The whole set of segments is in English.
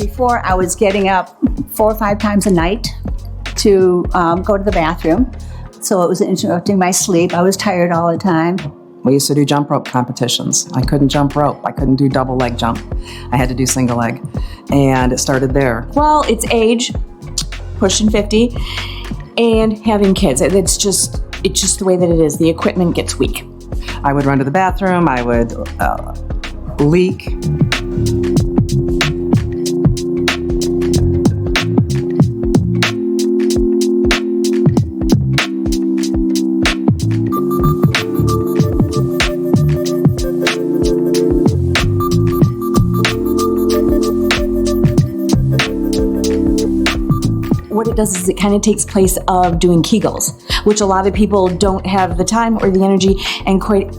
Before, I was getting up 4 or 5 times a night to go to the bathroom. So it was interrupting my sleep. I was tired all the time. We used to do jump rope competitions. I couldn't jump rope. I couldn't do double leg jump. I had to do single leg. And it started there. Well, it's age, pushing 50, and having kids. It's just the way that it is. The equipment gets weak. I would run to the bathroom. I would leak. What it does is it kind of takes place of doing Kegels, which a lot of people don't have the time or the energy, and quite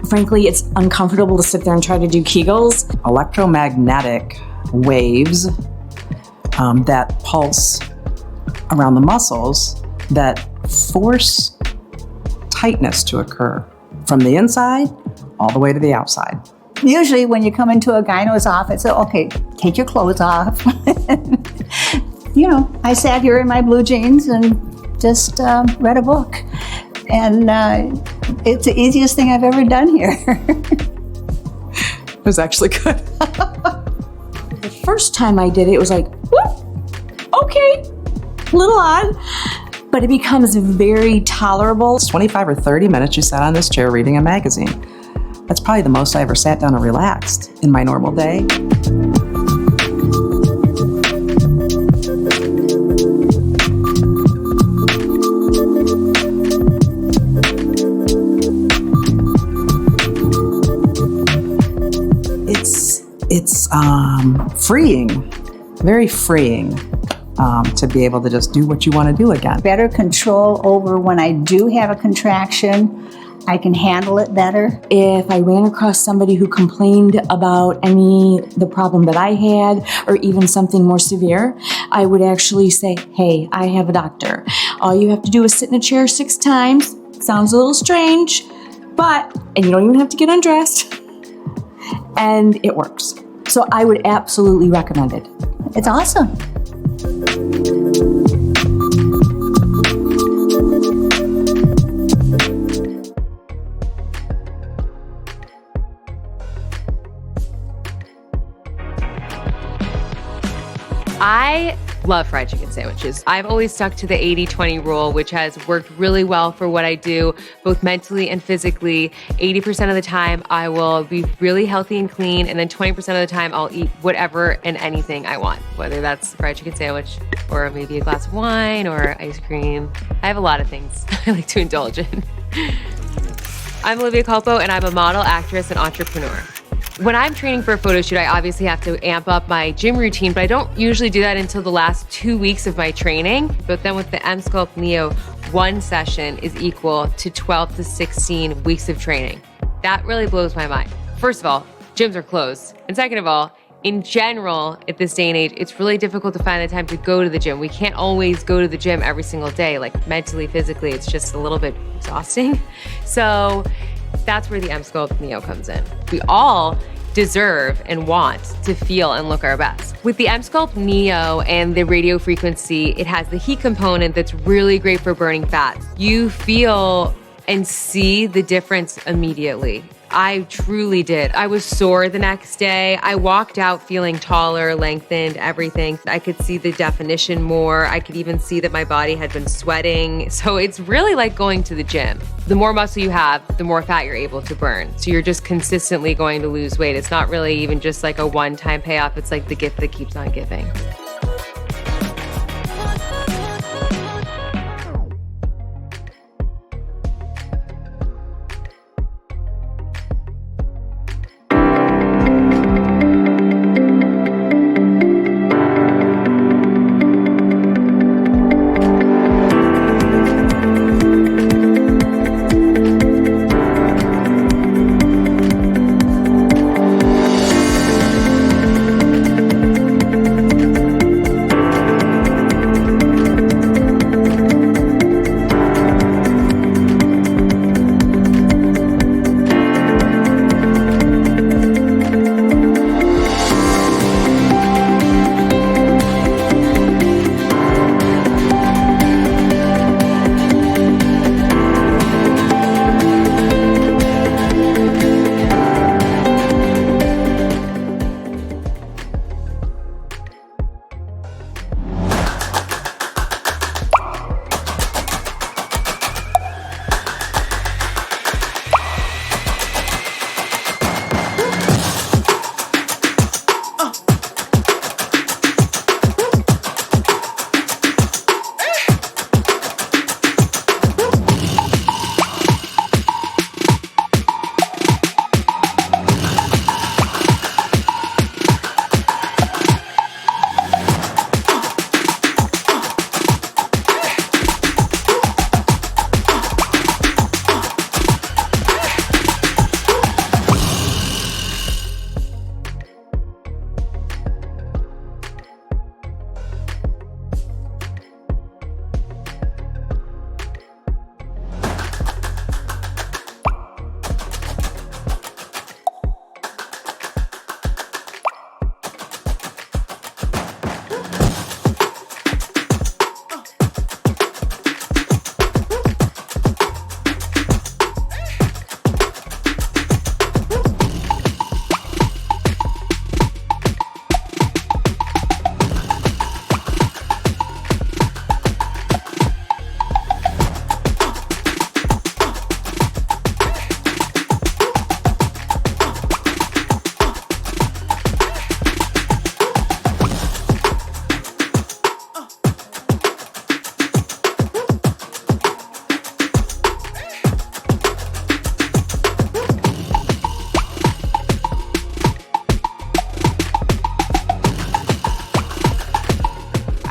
frankly, it's uncomfortable to sit there and try to do Kegels. Electromagnetic waves that pulse around the muscles that force tightness to occur from the inside all the way to the outside. Usually when you come into a gyno's office, okay, take your clothes off. You know, I sat here in my blue jeans and just read a book. And it's the easiest thing I've ever done here. It was actually good. The first time I did it, it was like, okay, a little odd, but it becomes very tolerable. It's 25 or 30 minutes you sat on this chair reading a magazine. That's probably the most I ever sat down and relaxed in my normal day. It's freeing, very freeing to be able to just do what you want to do again. Better control over when I do have a contraction. I can handle it better. If I ran across somebody who complained about the problem that I had, or even something more severe, I would actually say, hey, I have a doctor. All you have to do is sit in a chair 6 times. Sounds a little strange, and you don't even have to get undressed. And it works. So I would absolutely recommend it. It's awesome. I love fried chicken sandwiches. I've always stuck to the 80-20 rule, which has worked really well for what I do, both mentally and physically. 80% of the time, I will be really healthy and clean, and then 20% of the time, I'll eat whatever and anything I want, whether that's a fried chicken sandwich or maybe a glass of wine or ice cream. I have a lot of things I like to indulge in. I'm Olivia Culpo, and I'm a model, actress, and entrepreneur. When I'm training for a photo shoot, I obviously have to amp up my gym routine, but I don't usually do that until the last 2 weeks of my training. But then with the EMSculpt Neo, 1 session is equal to 12 to 16 weeks of training. That really blows my mind. First of all, gyms are closed. And second of all, in general, at this day and age, it's really difficult to find the time to go to the gym. We can't always go to the gym every single day, like mentally, physically, it's just a little bit exhausting. So that's where the EMSculpt Neo comes in. We all deserve and want to feel and look our best. With the EMSculpt Neo and the radio frequency, it has the heat component that's really great for burning fat. You feel and see the difference immediately. I truly did. I was sore the next day. I walked out feeling taller, lengthened, everything. I could see the definition more. I could even see that my body had been sweating. So it's really like going to the gym. The more muscle you have, the more fat you're able to burn. So you're just consistently going to lose weight. It's not really even just like a one-time payoff. It's like the gift that keeps on giving.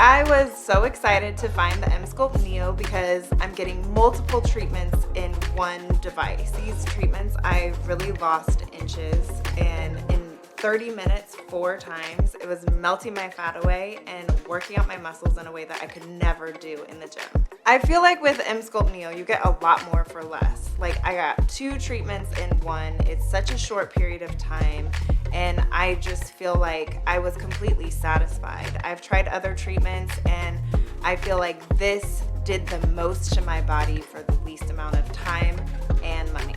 I was so excited to find the EMSculpt Neo because I'm getting multiple treatments in one device. These treatments, I really lost inches, and in 30 minutes, 4 times, it was melting my fat away and working out my muscles in a way that I could never do in the gym. I feel like with EMSculpt Neo, you get a lot more for less. Like, I got 2 treatments in one. It's such a short period of time, and I just feel like I was completely satisfied. I've tried other treatments, and I feel like this did the most to my body for the least amount of time and money.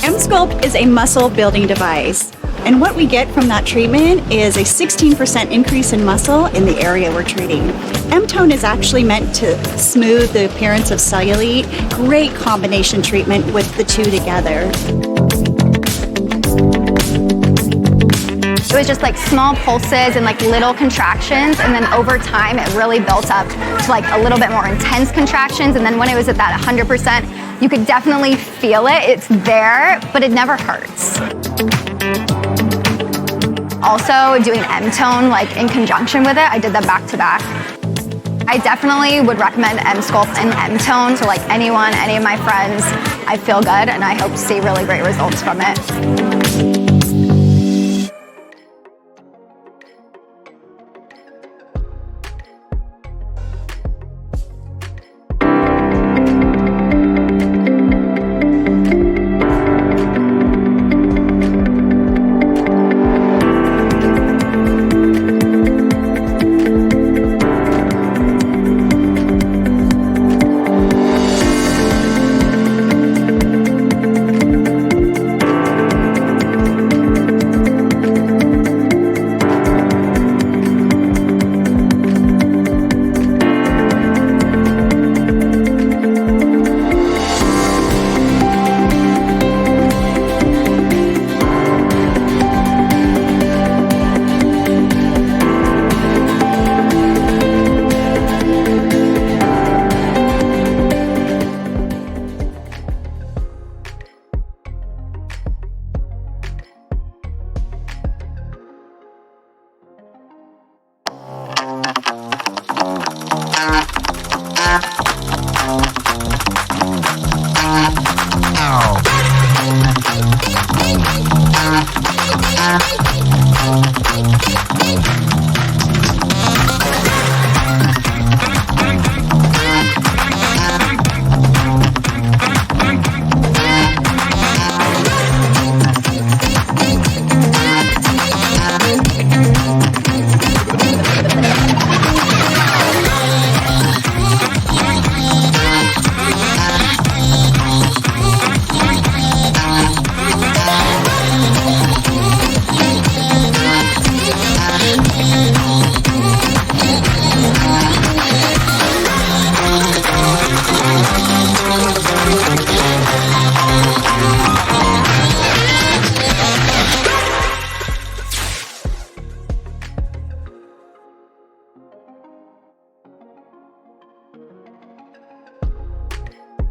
EMSculpt is a muscle building device, and what we get from that treatment is a 16% increase in muscle in the area we're treating. M-Tone is actually meant to smooth the appearance of cellulite. Great combination treatment with the two together. It was just like small pulses and like little contractions, and then over time it really built up to like a little bit more intense contractions, and then when it was at that 100%, you could definitely feel it. It's there, but it never hurts. Also doing M-Tone like in conjunction with it, I did them back to back. I definitely would recommend EMSculpt and M-Tone to like anyone, any of my friends. I feel good and I hope to see really great results from it.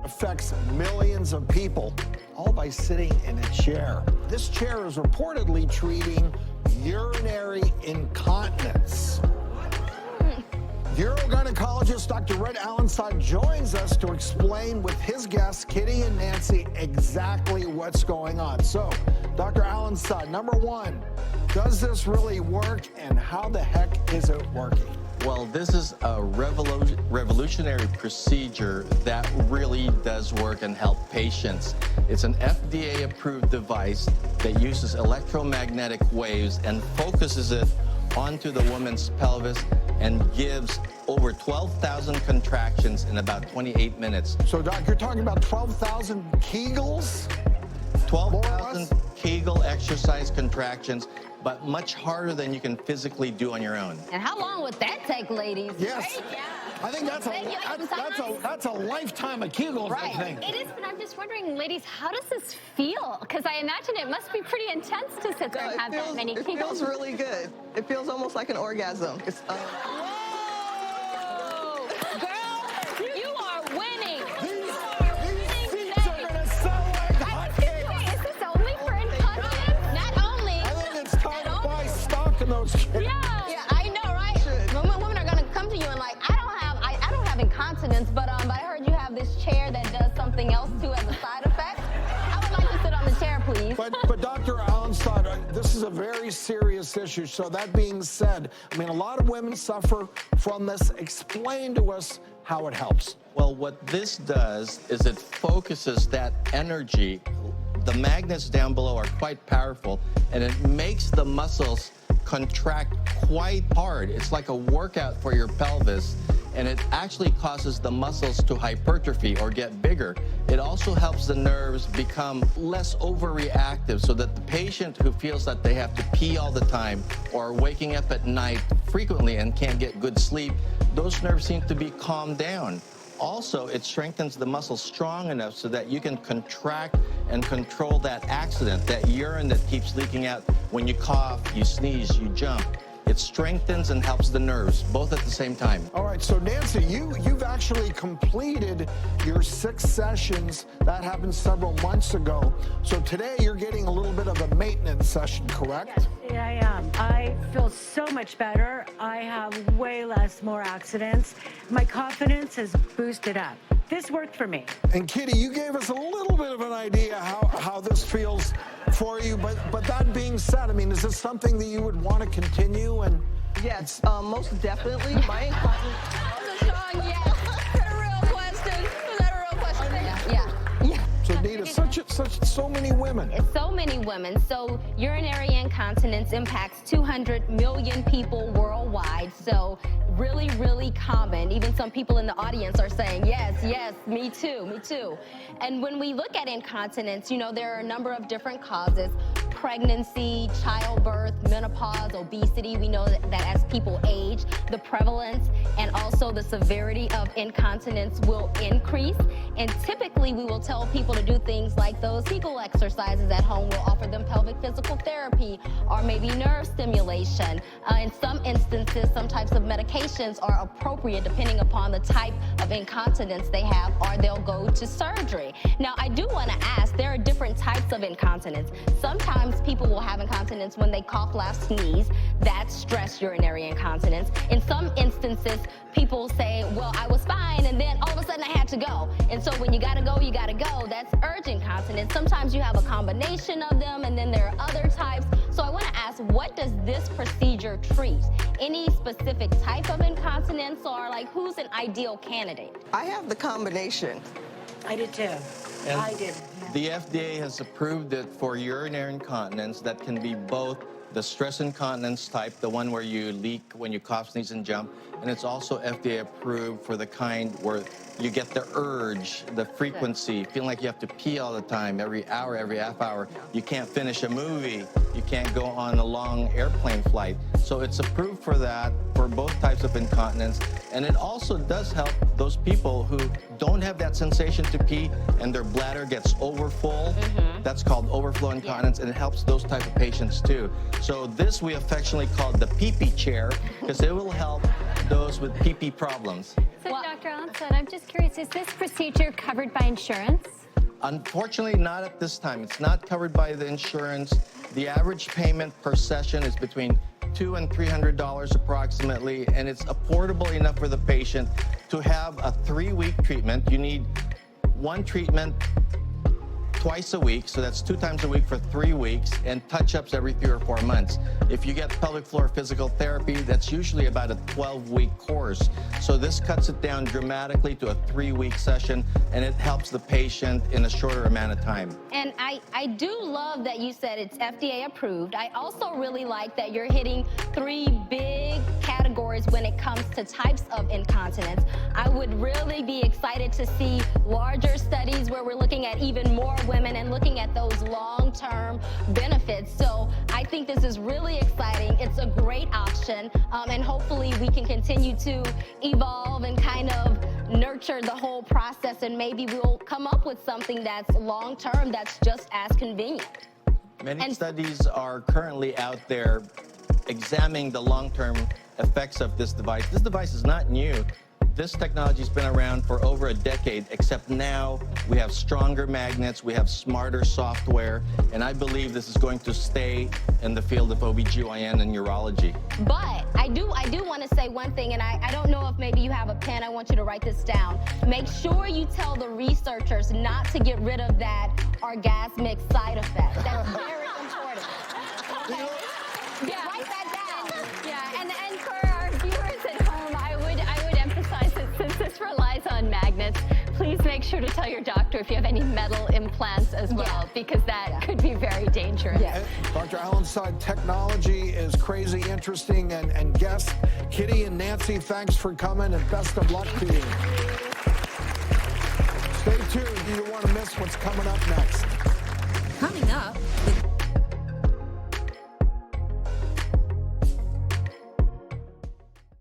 Affects millions of people, all by sitting in a chair. This chair is reportedly treating urinary incontinence. Urogynecologist Dr. Red Allenside joins us to explain with his guests, Kitty and Nancy, exactly what's going on. So, Dr. Allenside, number one, does this really work, and how the heck is it working? Well, this is a revolutionary procedure that really does work and help patients. It's an FDA-approved device that uses electromagnetic waves and focuses it onto the woman's pelvis and gives over 12,000 contractions in about 28 minutes. So, Doc, you're talking about 12,000 Kegels? 12,000 Kegel exercise contractions, but much harder than you can physically do on your own. And how long would that take, ladies? Yes. Right? Yeah. I think that's a lifetime of Kegels, Right. I think. It is, but I'm just wondering, ladies, how does this feel? Because I imagine it must be pretty intense to sit there and have that many It feels really good. It feels almost like an orgasm. It's, Whoa! Girl, you are winning. These seats are going to sell like hotcakes. Is this only for incontinence? Not only. I think it's time to buy stock in those kids. Yeah. I know, right? Women are gonna come to you and like, I don't have incontinence, but I heard you have this chair that does something else too as a side effect. I would like to sit on the chair, please. But Dr. Allenstein, this is a very serious issue. So that being said, I mean, a lot of women suffer from this. Explain to us how it helps. Well, what this does is it focuses that energy. The magnets down below are quite powerful, and it makes the muscles contract quite hard. It's like a workout for your pelvis, and it actually causes the muscles to hypertrophy or get bigger. It also helps the nerves become less overreactive so that the patient who feels that they have to pee all the time or are waking up at night frequently and can't get good sleep, those nerves seem to be calmed down. Also, it strengthens the muscles strong enough so that you can contract and control that accident, that urine that keeps leaking out when you cough, you sneeze, you jump. It strengthens and helps the nerves, both at the same time. All right, so Nancy, you've actually completed your 6 sessions. That happened several months ago. So today you're getting a little bit of a maintenance session, correct? Yeah, I am. I feel so much better. I have way more accidents. My confidence is boosted up. This worked for me. And Kitty, you gave us a little bit of an idea how this feels for you, but that being said, I mean, is this something that you would want to continue? And yes, most definitely. My incontinence. Yeah. Real question. Is that a real question? Yeah. so Nita, so many women. It's so many women. So urinary incontinence impacts 200 million people worldwide. So really, really common. Even some people in the audience are saying, yes, me too. And when we look at incontinence, there are a number of different causes. Pregnancy, childbirth, menopause, obesity. We know that as people age, the prevalence and also the severity of incontinence will increase. And typically we will tell people to do things like those Kegel exercises at home. We'll offer them pelvic physical therapy or maybe nerve stimulation. In some instances, some types of medications are appropriate depending upon the type of incontinence they have, or they'll go to surgery. Now, I do want to ask, there are different types of incontinence. Sometimes people will have incontinence when they cough, laugh, sneeze. That's stress urinary incontinence. In some instances, people say, well, I was fine, and then all of a sudden I had to go. And so when you gotta go, you gotta go. That's urgent incontinence. Sometimes you have a combination of them, and then there are other types. So I want to ask, what does this procedure treat? Any specific type of incontinence, or like who's an ideal candidate? I have the combination. I did too. And I did. the FDA has approved it for urinary incontinence that can be both the stress incontinence type, the one where you leak when you cough, sneeze, and jump, and it's also FDA approved for the kind where you get the urge, the frequency, feeling like you have to pee all the time, every hour, every half hour. You can't finish a movie. You can't go on a long airplane flight. So it's approved for that, for both types of incontinence. And it also does help those people who don't have that sensation to pee and their bladder gets overfull. That's called overflow incontinence, and it helps those type of patients too. So this we affectionately call the pee-pee chair, because it will help those with pee-pee problems. So, Dr. Allenstein, I'm just curious, is this procedure covered by insurance? Unfortunately, not at this time. It's not covered by the insurance. The average payment per session is between $200 and $300 approximately, and it's affordable enough for the patient to have a 3-week treatment. You need one treatment twice a week, so that's 2 times a week for 3 weeks, and touch-ups every 3 or 4 months. If you get pelvic floor physical therapy, that's usually about a 12-week course. So this cuts it down dramatically to a 3-week session, and it helps the patient in a shorter amount of time. And I do love that you said it's FDA approved. I also really like that you're hitting 3 big categories when it comes to types of incontinence. I would really be excited to see larger studies where where we're looking at even more women and looking at those long-term benefits. So I think this is really exciting. It's a great option, and hopefully we can continue to evolve and kind of nurture the whole process, and maybe we'll come up with something that's long-term, that's just as convenient. Many studies are currently out there examining the long-term effects of this device. This device is not new. This technology has been around for over a decade, except now we have stronger magnets, we have smarter software, and I believe this is going to stay in the field of OBGYN and urology. But I do want to say one thing, and I don't know if maybe you have a pen. I want you to write this down. Make sure you tell the researchers not to get rid of that orgasmic side effect. That's very important. Okay? Yeah. Write that down. Yeah, and for our viewers at home, I would emphasize that since this relies on magnets, please make sure to tell your doctor if you have any metal implants as well, because that could be very dangerous. Dr. Allen Side, technology is crazy interesting, and guests, Kitty and Nancy, thanks for coming, and best of luck to you. Stay tuned. You don't want to miss what's coming up next. Coming up,